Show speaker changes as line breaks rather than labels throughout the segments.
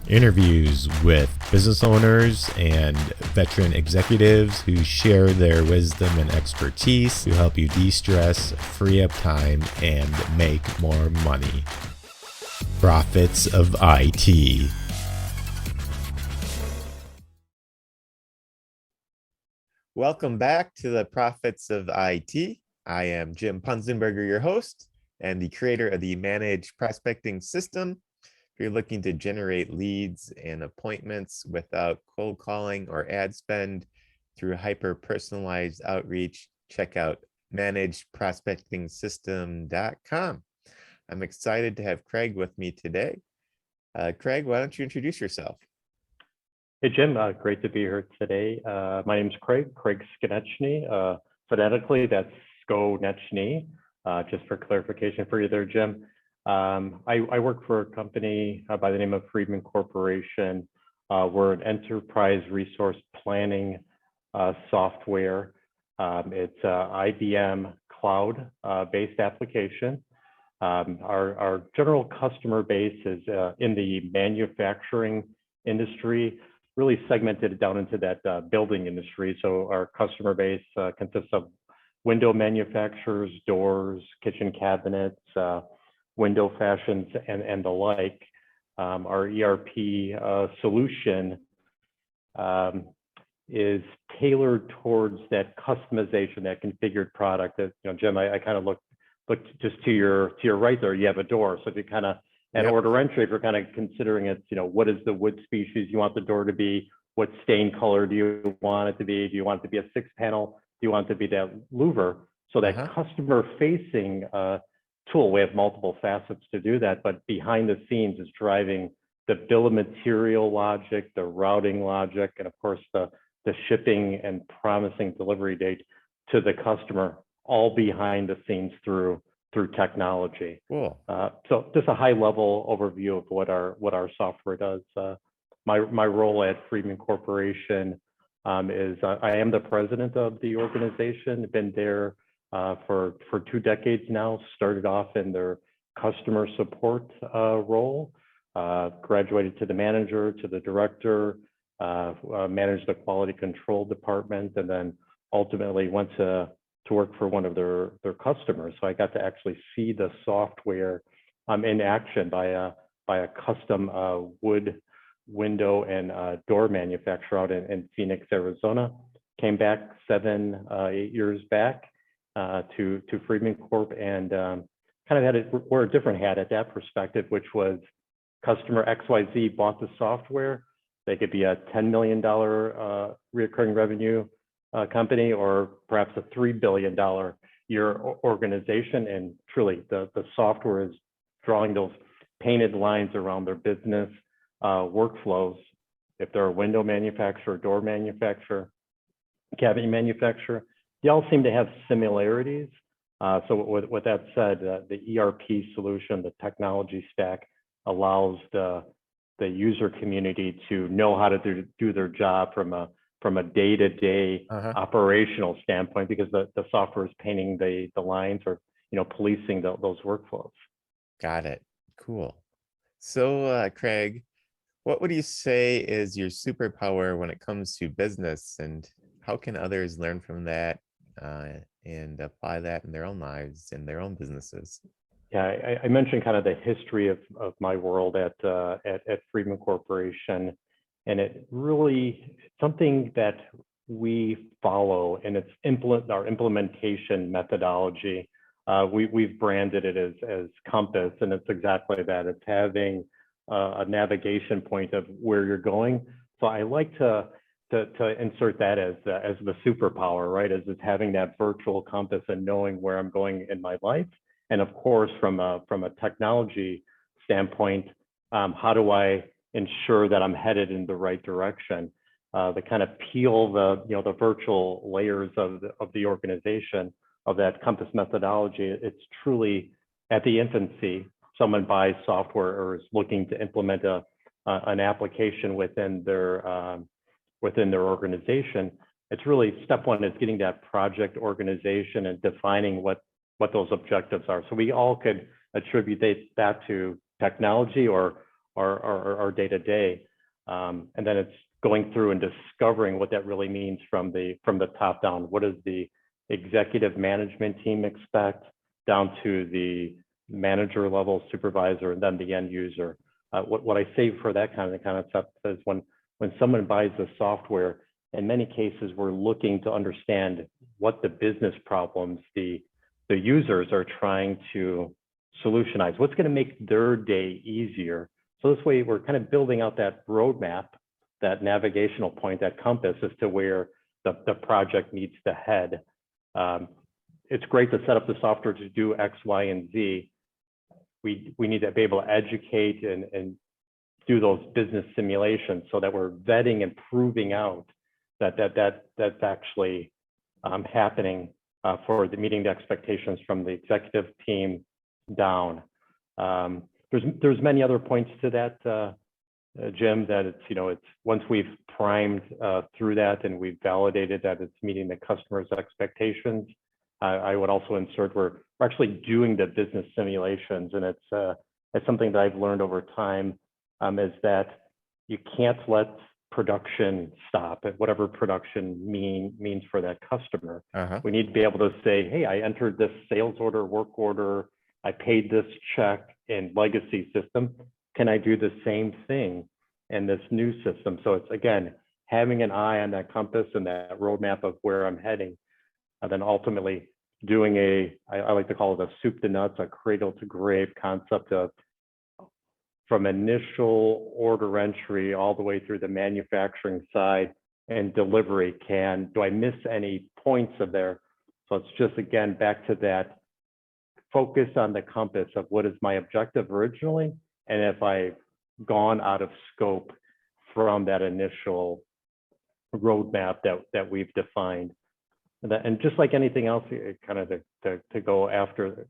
Interviews with business owners and veteran executives who share their wisdom and expertise to help you de-stress, free up time, and make more money. Profits of IT. Welcome back to the Profits of IT. I am Jim Punzenberger, your host and the creator of the Managed Prospecting System. If you're looking to generate leads and appointments without cold calling or ad spend through hyper-personalized outreach, check out managedprospectingsystem.com. I'm excited to have Craig with me today. Craig, why don't you introduce yourself?
Hey, Jim, great to be here today. My name is Craig Skonieczny. Phonetically, that's Skonieczny, just for clarification for you there, Jim. I work for a company by the name of Friedman Corporation. We're an enterprise resource planning software. It's IBM cloud-based application. Our general customer base is in the manufacturing industry, really segmented down into that building industry. So our customer base consists of window manufacturers, doors, kitchen cabinets, window fashions, and the like. Our ERP solution is tailored towards that customization, that configured product. That, Jim, I kind of look just to your right there. You have a door, so if you kind of at order entry, if you're kind of considering it, what is the wood species you want the door to be? What stain color do you want it to be? Do you want it to be a 6-panel? Do you want it to be that louver? So that customer-facing tool, we have multiple facets to do that, but behind the scenes is driving the bill of material logic, the routing logic, and of course the shipping and promising delivery date to the customer, all behind the scenes through technology.
Cool.
So just a high level overview of what our software does. My role at Friedman Corporation is I am the president of the organization. Been there for 2 decades now. Started off in their customer support role, graduated to the manager, to the director, managed the quality control department, and then ultimately went to work for one of their customers. So I got to actually see the software in action by a custom wood window and door manufacturer out in Phoenix, Arizona. Came back 8 years back to Friedman Corp, and kind of wore a different hat at that perspective, which was customer XYZ bought the software. They could be a $10 million recurring revenue company, or perhaps a $3 billion year organization. And truly, the software is drawing those painted lines around their business workflows. If they're a window manufacturer, door manufacturer, cabinet manufacturer, they all seem to have similarities. So with that said, the ERP solution, the technology stack, allows the user community to know how to do their job from a day-to-day operational standpoint, because the software is painting the lines, or policing those workflows.
Got it. Cool. So Craig, what would you say is your superpower when it comes to business, and how can others learn from that and apply that in their own lives and their own businesses?
Yeah, I mentioned kind of the history of my world at Friedman Corporation, and it really something that we follow, and it's our implementation methodology. We've branded it as Compass, and it's exactly that. It's having a navigation point of where you're going. So I like to insert that as the superpower, right? As it's having that virtual compass and knowing where I'm going in my life. And of course, from a technology standpoint, how do I ensure that I'm headed in the right direction? To kind of peel the virtual layers of the organization of that Compass methodology. It's truly at the infancy. Someone buys software or is looking to implement an application within their organization. It's really step one is getting that project organization and defining what those objectives are. So we all could attribute that to technology or our day-to-day. And then it's going through and discovering what that really means from the top down. What does the executive management team expect, down to the manager level, supervisor, and then the end user. What I say for that kind of stuff is when someone buys the software, in many cases, we're looking to understand what the business problems the users are trying to solutionize. What's going to make their day easier? So this way, we're kind of building out that roadmap, that navigational point, that compass as to where the project needs to head. It's great to set up the software to do X, Y, and Z. We need to be able to educate and do those business simulations so that we're vetting and proving out that's actually happening for the meeting the expectations from the executive team down. There's many other points to that, Jim, that it's once we've primed through that and we've validated that it's meeting the customer's expectations. I would also insert we're actually doing the business simulations, and it's something that I've learned over time, is that you can't let production stop at whatever production means for that customer. We need to be able to say, hey, I entered this sales order, work order, I paid this check in legacy system. Can I do the same thing in this new system? So it's, again, having an eye on that compass and that roadmap of where I'm heading, and then ultimately doing I like to call it a soup to nuts, a cradle to grave concept of from initial order entry all the way through the manufacturing side and delivery. Do I miss any points of there? So it's just, again, back to that focus on the compass of what is my objective originally, and if I've gone out of scope from that initial roadmap that we've defined. And just like anything else, kind of to go after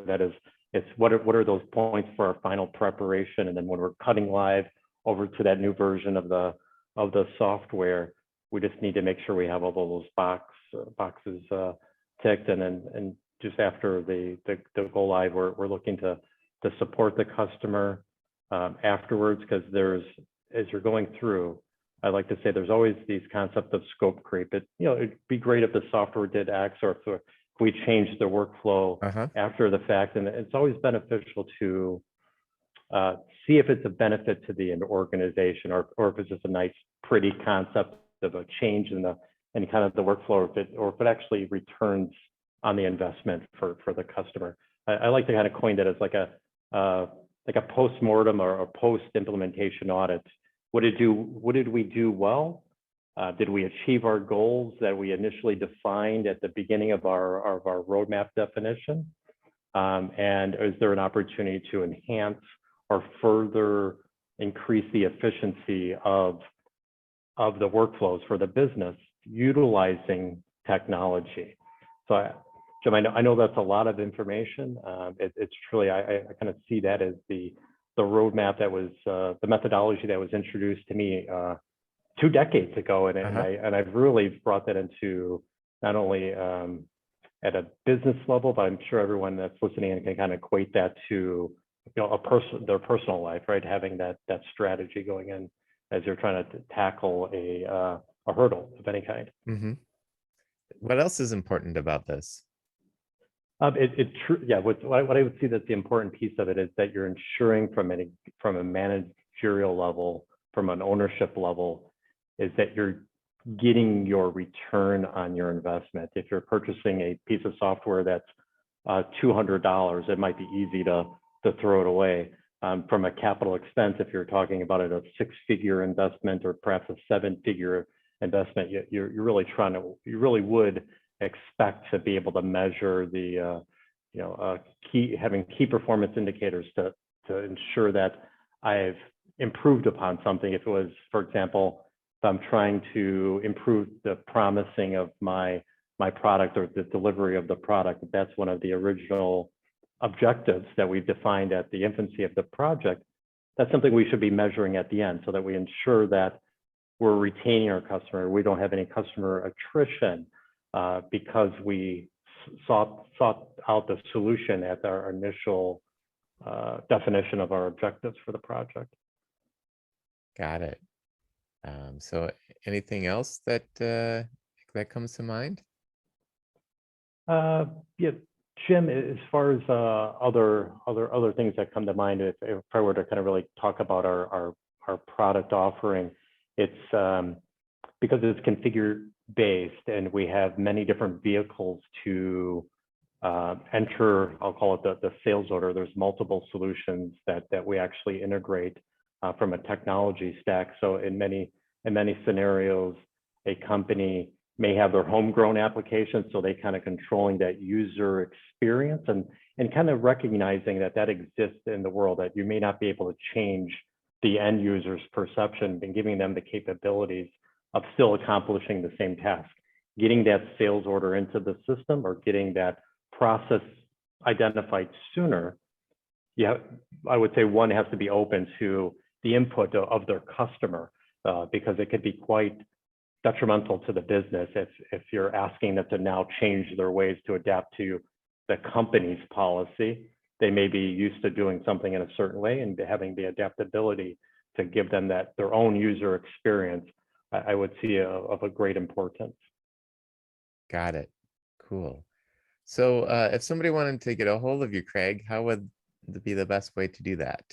that is, it's what are those points for our final preparation, and then when we're cutting live over to that new version of the software, we just need to make sure we have all those boxes ticked, and then just after the go live, we're looking to support the customer afterwards, because as you're going through, I like to say there's always these concepts of scope creep. It'd be great if the software did X, or if we changed the workflow after the fact. And it's always beneficial to see if it's a benefit to the organization, or if it's just a nice, pretty concept of a change in kind of the workflow, or if it actually returns on the investment for the customer. I like to kind of coin that as like a post-mortem or a post-implementation audit. What did we do well? Did we achieve our goals that we initially defined at the beginning of our roadmap definition? And is there an opportunity to enhance or further increase the efficiency of the workflows for the business utilizing technology? So, Jim, I know that's a lot of information. It's truly, I kind of see that as the roadmap that was the methodology that was introduced to me 2 decades ago, and I've really brought that into not only at a business level, but I'm sure everyone that's listening can kind of equate that to their personal life, right? Having that strategy going in as you're trying to tackle a hurdle of any kind.
What else is important about this?
What I would see that's the important piece of it is that you're ensuring from a managerial level, from an ownership level, is that you're getting your return on your investment. If you're purchasing a piece of software that's $200, it might be easy to throw it away. From a capital expense, if you're talking about a 6-figure investment or perhaps a 7-figure investment, you really would expect to be able to measure the having key performance indicators to ensure that I've improved upon something. If it was, for example, if I'm trying to improve the promising of my product or the delivery of the product, that's one of the original objectives that we've defined at the infancy of the project. That's something we should be measuring at the end, so that we ensure that we're retaining our customer. We don't have any customer attrition because we sought out the solution at our initial definition of our objectives for the project.
Got it. So anything else that that comes to mind?
Yeah, Jim, as far as other things that come to mind, if I were to kind of really talk about our product offering, it's because it's configure based and we have many different vehicles to enter, I'll call it the sales order. There's multiple solutions that we actually integrate from a technology stack. So in many scenarios, a company may have their homegrown application, so they kind of controlling that user experience and kind of recognizing that exists in the world, that you may not be able to change the end user's perception, and giving them the capabilities of still accomplishing the same task, getting that sales order into the system or getting that process identified sooner. Yeah, I would say one has to be open to the input of their customer because it could be quite detrimental to the business if you're asking them to now change their ways to adapt to the company's policy. They may be used to doing something in a certain way, and having the adaptability to give them their own user experience, I would see of a great importance.
Got it. Cool. So if somebody wanted to get a hold of you, Craig, how would be the best way to do that?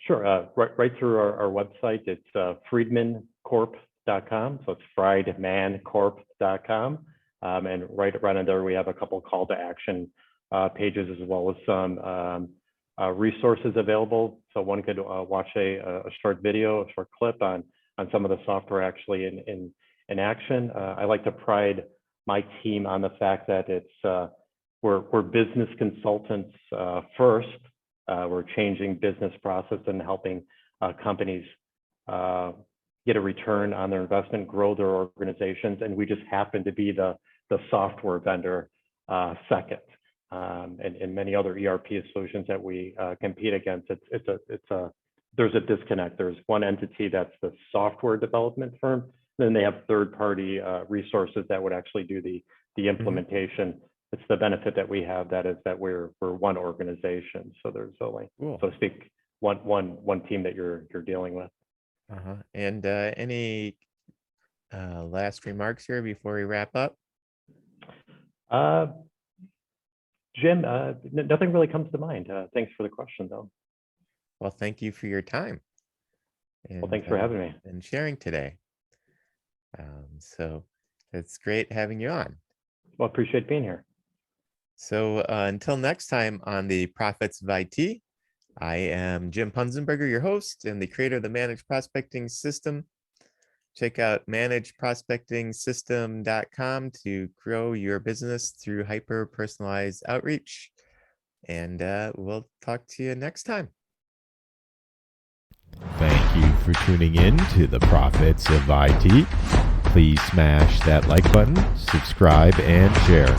Sure. Right through our website. It's friedmancorp.com. So it's friedmancorp.com. And right on there, we have a couple call to action pages, as well as some resources available. So one could watch a short video, a short clip on some of the software actually in action. I like to pride my team on the fact that it's we're business consultants first. We're changing business process and helping companies get a return on their investment, grow their organizations, and we just happen to be the software vendor second. And many other ERP solutions that we compete against, there's a disconnect. There's one entity that's the software development firm, then they have third-party resources that would actually do the implementation. Mm-hmm. It's the benefit that we have, that is that we're one organization. So there's only, cool, so to speak, one team that you're dealing with.
And any last remarks here before we wrap up?
Jim, nothing really comes to mind. Thanks for the question, though.
Well, thank you for your time. And,
well, thanks for having me
and sharing today. So it's great having you on.
Well, appreciate being here.
So until next time on the Profits of IT, I am Jim Punzenberger, your host and the creator of the Managed Prospecting System. Check out managedprospectingsystem.com to grow your business through hyper-personalized outreach. And we'll talk to you next time.
Thank you for tuning in to the Profits of IT. Please smash that like button, subscribe, and share.